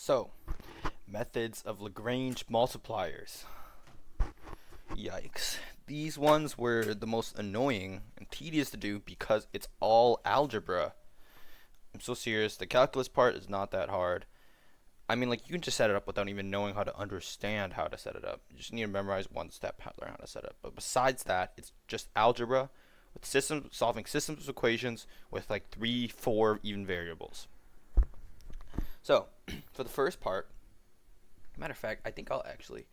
So, methods of Lagrange multipliers. Yikes. These ones were the most annoying and tedious to do because it's all algebra. I'm so serious. The calculus part is not that hard. I mean, like, you can just set it up without even knowing how to understand how to set it up. You just need to memorize one step, how to learn how to set it up. But besides that, it's just algebra with solving systems of equations with like 3, 4 even variables. So, for the first part, matter of fact, I think I'll actually,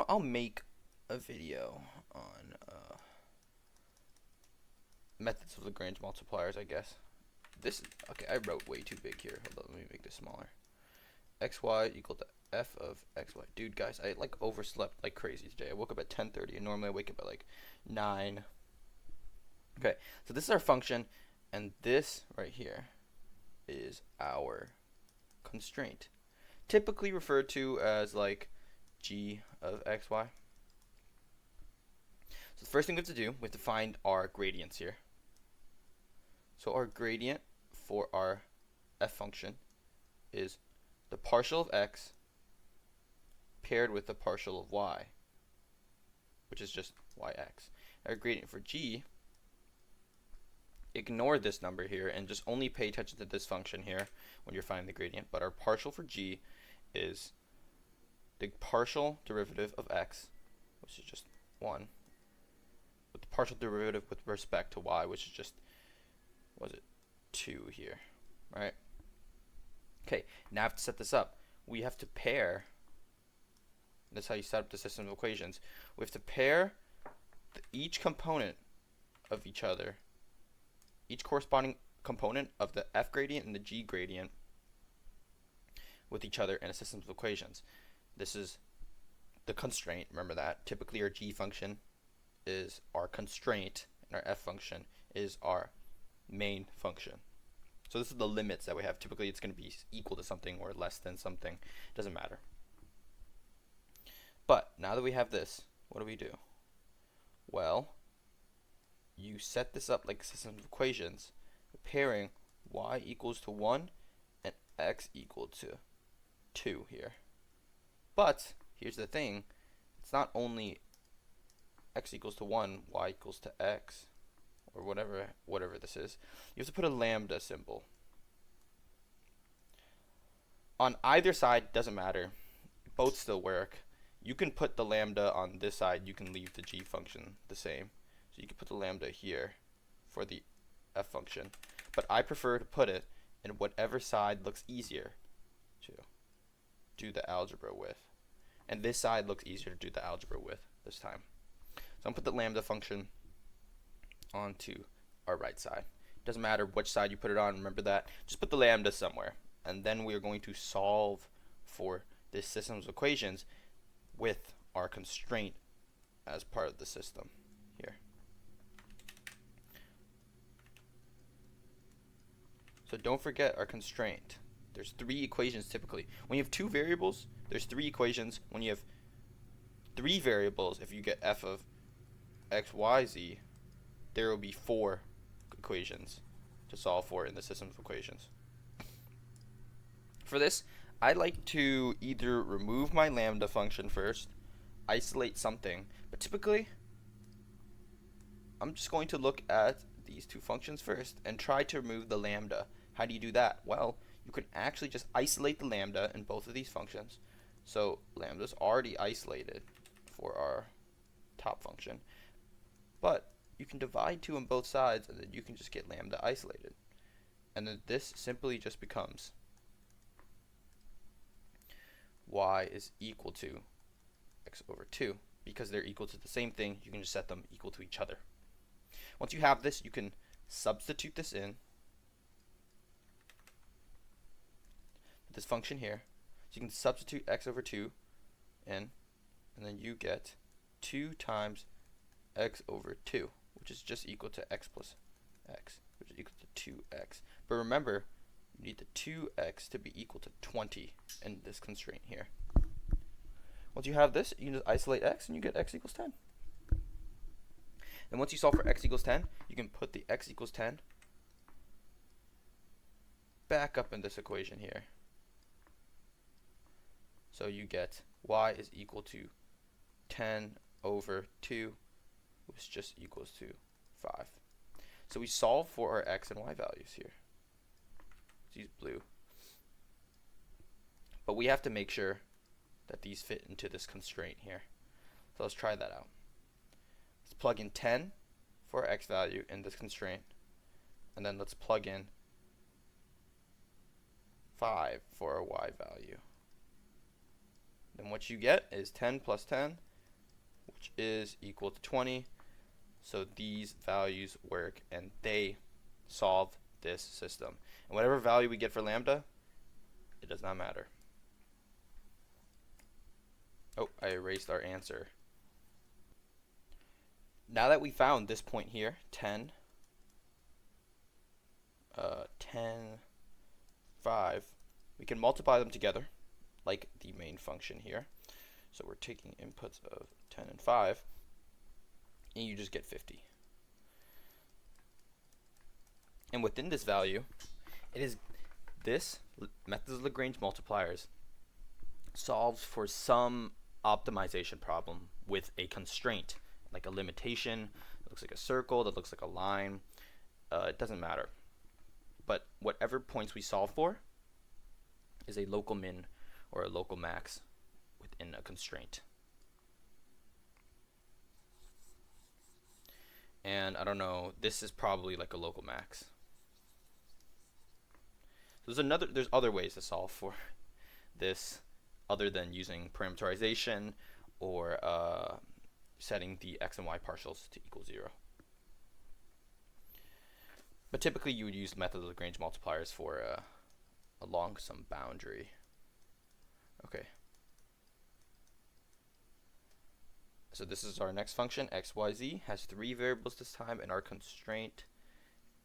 I'll make a video on methods of Lagrange multipliers, I guess. Okay, I wrote way too big here. Hold on, let me make this smaller. xy equal to f of xy. Dude, guys, I like overslept like crazy today. I woke up at 10:30 and normally I wake up at like 9. Okay, so this is our function, and this right here is our constraint, typically referred to as like g of xy. So the first thing we have to do, we have to find our gradients here. So our gradient for our f function is the partial of x paired with the partial of y, which is just yx. Our gradient for g, ignore this number here and just only pay attention to this function here when you're finding the gradient. But our partial for g is the partial derivative of x, which is just 1, with the partial derivative with respect to y, which is just, 2 here, right? Okay, now I have to set this up. We have to pair, that's how you set up the system of equations. We have to pair each component of each other, each corresponding component of the f gradient and the g gradient with each other in a system of equations. This is the constraint, remember that. Typically our g function is our constraint and our f function is our main function. So this is the limits that we have. Typically it's going to be equal to something or less than something. It doesn't matter. But now that we have this, what do? Well, you set this up like a system of equations, pairing y equals to 1 and x equal to 2 here. But here's the thing, it's not only x equals to 1, y equals to x, or whatever this is. You have to put a lambda symbol. On either side, doesn't matter. Both still work. You can put the lambda on this side, you can leave the g function the same. So you can put the lambda here for the f function. But I prefer to put it in whatever side looks easier to do the algebra with. And this side looks easier to do the algebra with this time. So I'm going to put the lambda function onto our right side. It doesn't matter which side you put it on, remember that. Just put the lambda somewhere. And then we are going to solve for this system's equations with our constraint as part of the system here. So don't forget our constraint. There's 3 equations typically. When you have 2 variables, there's 3 equations. When you have 3 variables, if you get f of x, y, z, there will be 4 equations to solve for in the system of equations. For this, I like to either remove my lambda function first, isolate something, but typically I'm just going to look at these 2 functions first and try to remove the lambda. How do you do that? Well, you can actually just isolate the lambda in both of these functions. So lambda's already isolated for our top function, but you can divide 2 on both sides and then you can just get lambda isolated. And then this simply just becomes y is equal to x over 2. Because they're equal to the same thing, you can just set them equal to each other. Once you have this, you can substitute this in this function here. So you can substitute x over 2 in, and then you get 2 times x over 2, which is just equal to x plus x, which is equal to 2x. But remember, you need the 2x to be equal to 20 in this constraint here. Once you have this, you can just isolate x and you get x equals 10. And once you solve for x equals 10, you can put the x equals 10 back up in this equation here. So you get y is equal to 10 over 2, which just equals to 5. So we solve for our x and y values here. These blue. But we have to make sure that these fit into this constraint here. So let's try that out. Let's plug in 10 for our x value in this constraint, and then let's plug in 5 for our y value. Then what you get is 10 plus 10, which is equal to 20. So these values work and they solve this system. And whatever value we get for lambda, it does not matter. Oh, I erased our answer. Now that we found this point here, 10, 5, we can multiply them together like the main function here. So we're taking inputs of 10 and 5, and you just get 50. And within this value, it is this Methods of Lagrange Multipliers solves for some optimization problem with a constraint, like a limitation that looks like a circle, that looks like a line. It doesn't matter. But whatever points we solve for is a local min or a local max within a constraint. And I don't know, this is probably like a local max. So there's other ways to solve for this other than using parameterization or setting the x and y partials to equal 0. But typically you would use the method of Lagrange multipliers for along some boundary. Okay. So this is our next function, x, y, z, has 3 variables this time, and our constraint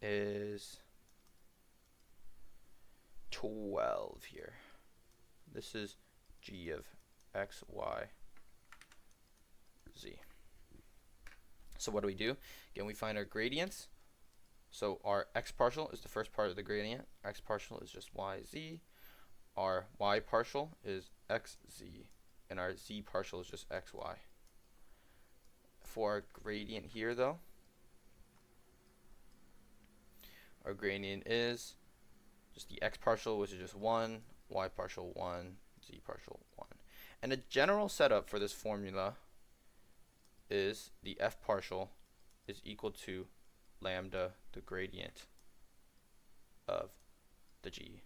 is 12 here. This is g of x, y, z. So what do we do? Again, we find our gradients. So our x partial is the first part of the gradient. X partial is just y, z. Our y partial is x, z. And our z partial is just x, y. For our gradient here, though, our gradient is just the x partial, which is just 1, y partial 1, z partial 1. And a general setup for this formula is the f partial is equal to lambda, the gradient of the g,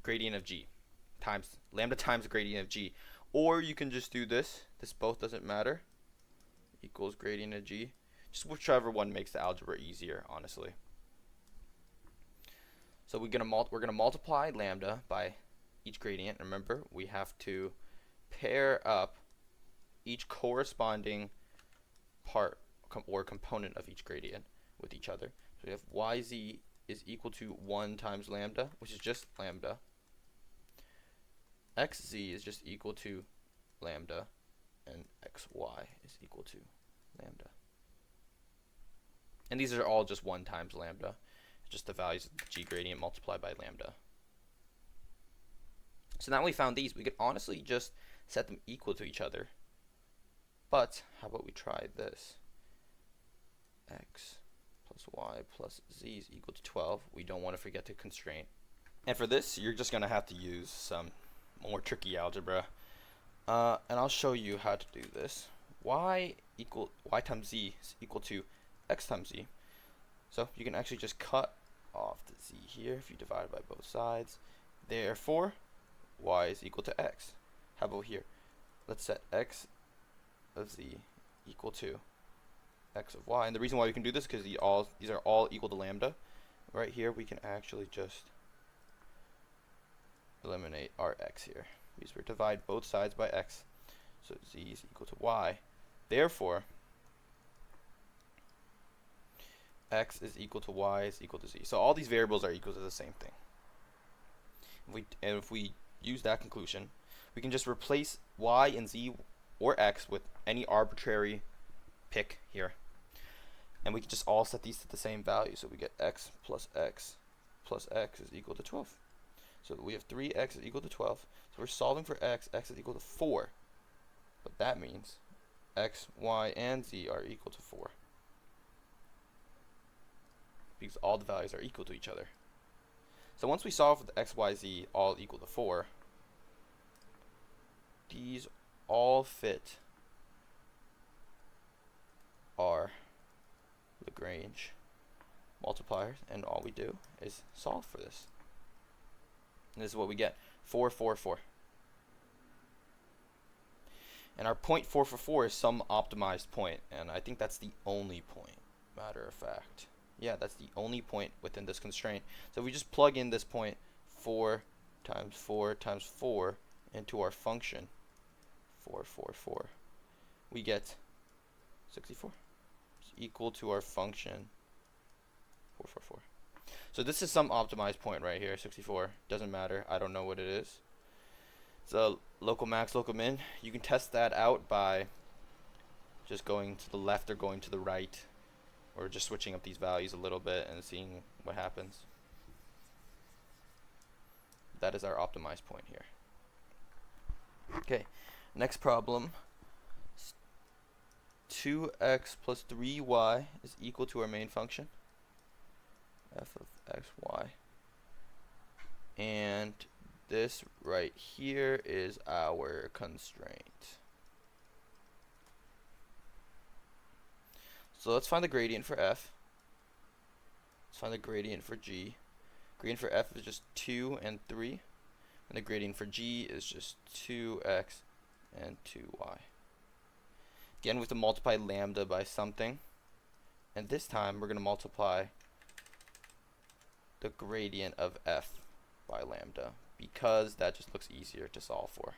gradient of g, times lambda times the gradient of g. Or you can just do this. This both doesn't matter. Equals gradient of g. Just whichever one makes the algebra easier, honestly. So we're gonna multiply lambda by each gradient. Remember, we have to pair up each corresponding part or component of each gradient with each other. So we have yz is equal to 1 times lambda, which is just lambda. Xz is just equal to lambda, and xy is equal to lambda. And these are all just 1 times lambda, just the values of the g gradient multiplied by lambda. So now we found these, we could honestly just set them equal to each other. But how about we try this? X plus y plus z is equal to 12. We don't want to forget the constraint. And for this, you're just going to have to use some more tricky algebra. And I'll show you how to do this. Y times z is equal to x times z. So you can actually just cut off the z here if you divide by both sides. Therefore, y is equal to x. How about here? Let's set x of z equal to x of y. And the reason why we can do this is because these are all equal to lambda. Right here, we can actually just eliminate our x here. Because we divide both sides by x. So z is equal to y. Therefore, x is equal to y is equal to z. So all these variables are equal to the same thing. If we use that conclusion, we can just replace y and z or x with any arbitrary pick here. And we can just all set these to the same value. So we get x plus x is equal to 12. So we have 3x is equal to 12. So we're solving for x is equal to 4. But that means x, y, and z are equal to 4. Because all the values are equal to each other. So once we solve for the x, y, z all equal to 4, these all fit our Lagrange multipliers, and all we do is solve for this. And this is what we get, 4, 4, 4. And our point 4, 4, 4 is some optimized point, and I think that's the only point, matter of fact. Yeah, that's the only point within this constraint. So if we just plug in this point 4 times 4 times 4 into our function 4, 4, 4, we get 64. It's equal to our function 4, 4, 4. So this is some optimized point right here, 64. Doesn't matter. I don't know what it is. It's a local max, local min. You can test that out by just going to the left or going to the right, or just switching up these values a little bit and seeing what happens. That is our optimized point here. Okay, next problem. 2x plus 3y is equal to our main function, f of x, y. And this right here is our constraint. So let's find the gradient for f. Let's find the gradient for g. Gradient for f is just 2 and 3. And the gradient for g is just 2x and 2y. Again, we have to multiply lambda by something. And this time, we're going to multiply the gradient of f by lambda, because that just looks easier to solve for.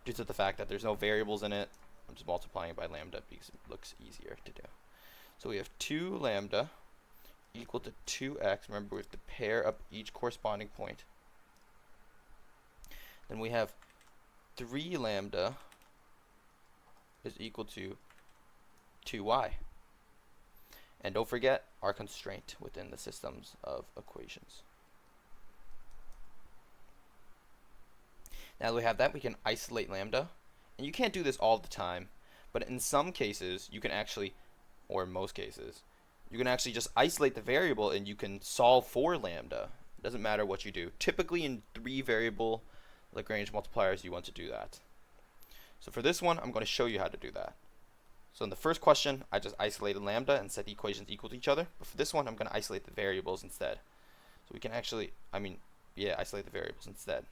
Due to the fact that there's no variables in it, I'm just multiplying by lambda because it looks easier to do. So we have 2 lambda equal to 2x. Remember, we have to pair up each corresponding point. Then we have 3 lambda is equal to 2y. And don't forget our constraint within the systems of equations. Now that we have that, we can isolate lambda. And you can't do this all the time, but in some cases, you can actually, or in most cases, you can actually just isolate the variable and you can solve for lambda. It doesn't matter what you do. Typically in 3 variable Lagrange multipliers, you want to do that. So for this one, I'm going to show you how to do that. So in the first question, I just isolated lambda and set the equations equal to each other. But for this one, I'm going to isolate the variables instead. So we can actually, isolate the variables instead.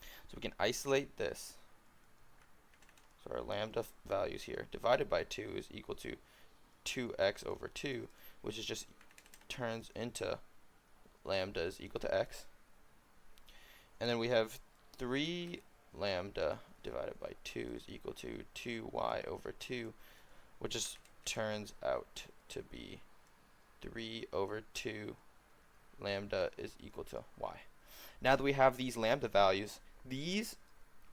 So we can isolate this. So our lambda values here divided by 2 is equal to 2x over 2, which is just turns into lambda is equal to x. And then we have 3 lambda divided by 2 is equal to 2y over 2, which just turns out to be 3 over 2 lambda is equal to y. Now that we have these lambda values, these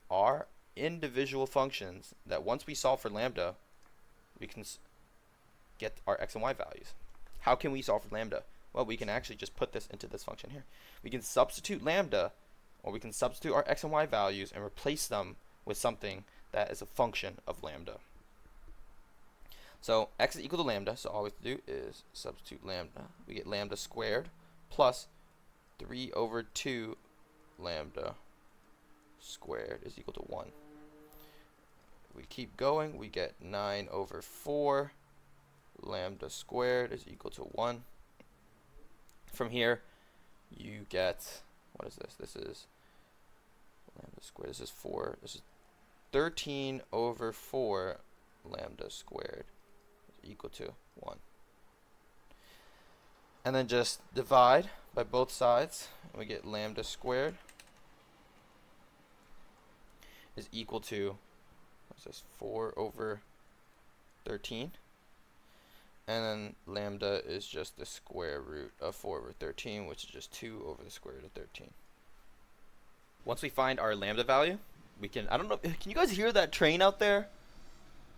are individual functions that once we solve for lambda, we can get our x and y values. How can we solve for lambda? Well, we can actually just put this into this function here. We can substitute lambda, or we can substitute our x and y values and replace them with something that is a function of lambda. So x is equal to lambda, so all we have to do is substitute lambda. We get lambda squared plus 3 over 2 lambda squared is equal to 1. We keep going, we get 9 over 4 lambda squared is equal to 1. From here, you get, what is this? This is lambda squared. This is 4. This is 13 over 4 lambda squared is equal to 1. And then just divide by both sides, and we get lambda squared is equal to, what's this, 4 over 13. And then lambda is just the square root of 4 over 13, which is just 2 over the square root of 13. Once we find our lambda value, we can, I don't know, can you guys hear that train out there?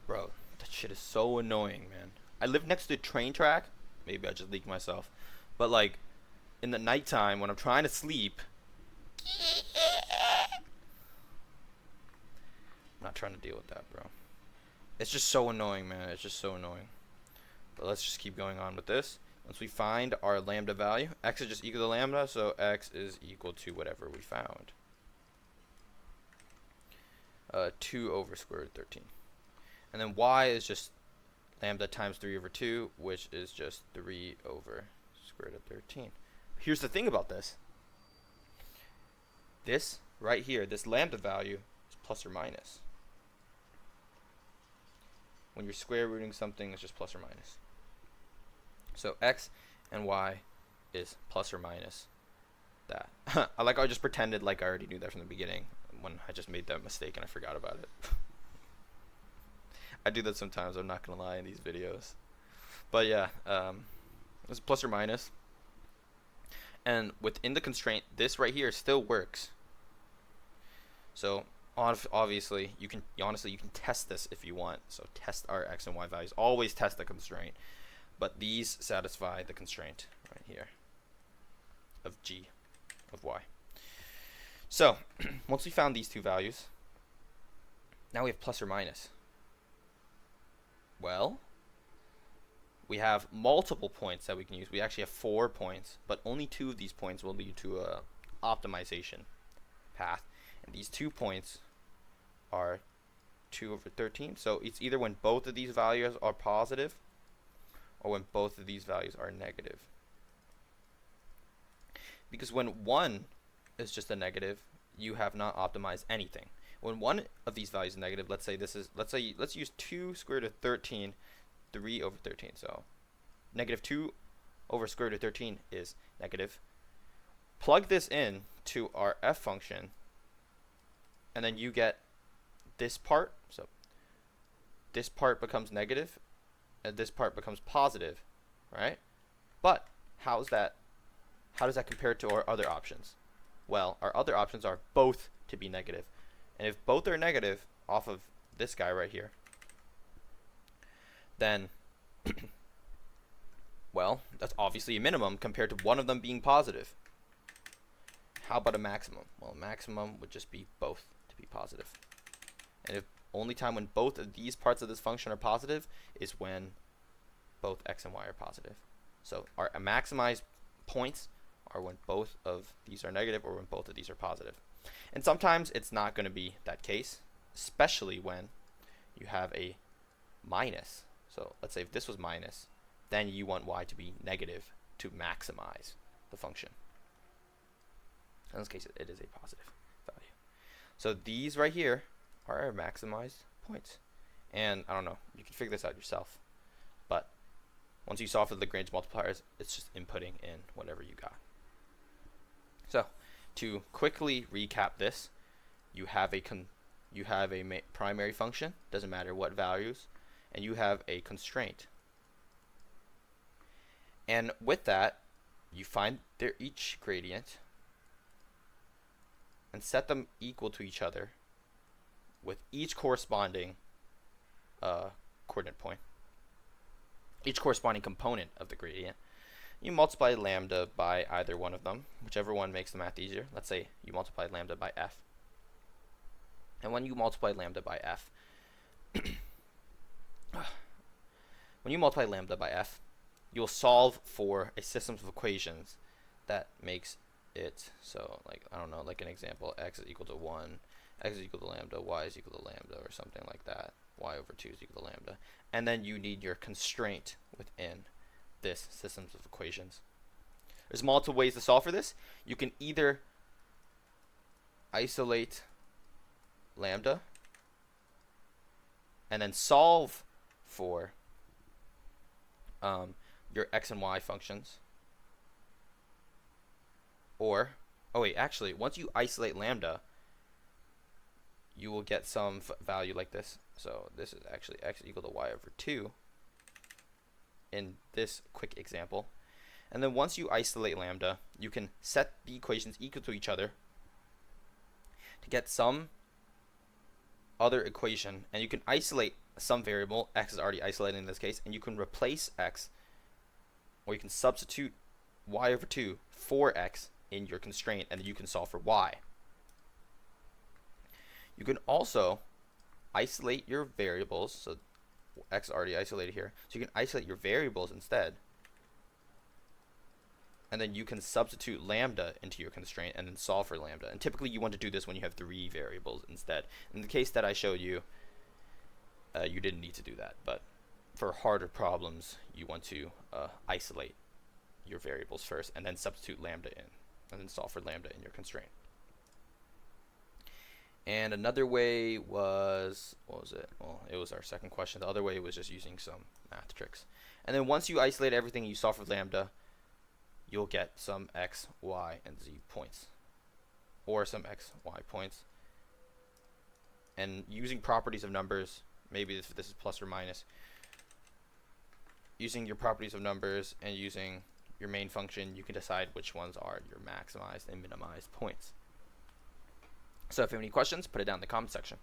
Bro, that shit is so annoying, man. I live next to a train track. Maybe I just leaked myself. But like, in the nighttime, when I'm trying to sleep, not trying to deal with that, bro. It's just so annoying, man. It's just so annoying. But let's just keep going on with this. Once we find our lambda value, x is just equal to lambda, so x is equal to whatever we found. 2 over square root 13. And then y is just lambda times 3 over 2, which is just 3 over square root of 13. Here's the thing about this. This right here, this lambda value is plus or minus. When you're square rooting something, it's just plus or minus. So x and y is plus or minus that. I like how I just pretended like I already knew that from the beginning when I just made that mistake and I forgot about it. I do that sometimes, I'm not going to lie, in these videos. But yeah, it's plus or minus. And within the constraint, this right here still works. So obviously, you can test this if you want. So test our x and y values. Always test the constraint. But these satisfy the constraint right here of g of y. So once we found these two values, now we have plus or minus. Well, we have multiple points that we can use. We actually have 4 points, but only 2 of these points will lead to a optimization path. And these 2 points are 2 over 13. So it's either when both of these values are positive or when both of these values are negative. Because when one is just a negative, you have not optimized anything. When one of these values is negative, let's use 2 square root of 13, 3 over 13. So negative 2 over square root of 13 is negative. Plug this in to our f function, and then you get this part. So this part becomes negative, and this part becomes positive, right? But how does that compare to our other options? Well, our other options are both to be negative. And if both are negative off of this guy right here, then, well, that's obviously a minimum compared to one of them being positive. How about a maximum? Well, a maximum would just be both to be positive. And if only time when both of these parts of this function are positive is when both x and y are positive. So our maximized points are when both of these are negative or when both of these are positive. And sometimes it's not going to be that case, especially when you have a minus. So let's say if this was minus, then you want y to be negative to maximize the function. In this case, it is a positive value. So these right here are our maximized points. And I don't know, you can figure this out yourself. But once you solve for the Lagrange multipliers, it's just inputting in whatever you got. So to quickly recap this, you have a primary function, doesn't matter what values, and you have a constraint. And with that, you find their each gradient and set them equal to each other with each corresponding coordinate point, each corresponding component of the gradient. You multiply lambda by either one of them, whichever one makes the math easier. Let's say you multiply lambda by f. And when you multiply lambda by f, you'll solve for a system of equations that makes it so, like, I don't know, like an example, x is equal to 1, x is equal to lambda, y is equal to lambda, or something like that. Y over 2 is equal to lambda. And then you need your constraint within this systems of equations. There's multiple ways to solve for this. You can either isolate lambda and then solve for your x and y functions, or actually once you isolate lambda, you will get some value like this. So this is actually x equal to y over 2 in this quick example. And then once you isolate lambda, you can set the equations equal to each other to get some other equation, and you can isolate some variable. X is already isolated in this case, and you can replace x, or you can substitute y over 2 for x in your constraint, and then you can solve for y. You can also isolate your variables. So x already isolated here. So you can isolate your variables instead. And then you can substitute lambda into your constraint and then solve for lambda. And typically you want to do this when you have 3 variables instead. In the case that I showed you, you didn't need to do that. But for harder problems, you want to isolate your variables first and then substitute lambda in. And then solve for lambda in your constraint. And another way was, what was it? Well, it was our second question. The other way was just using some math tricks. And then once you isolate everything, you solve for lambda, you'll get some x, y, and z points. Or some x, y points. And using properties of numbers, maybe this is plus or minus, using your properties of numbers and using your main function, you can decide which ones are your maximized and minimized points. So if you have any questions, put it down in the comment section.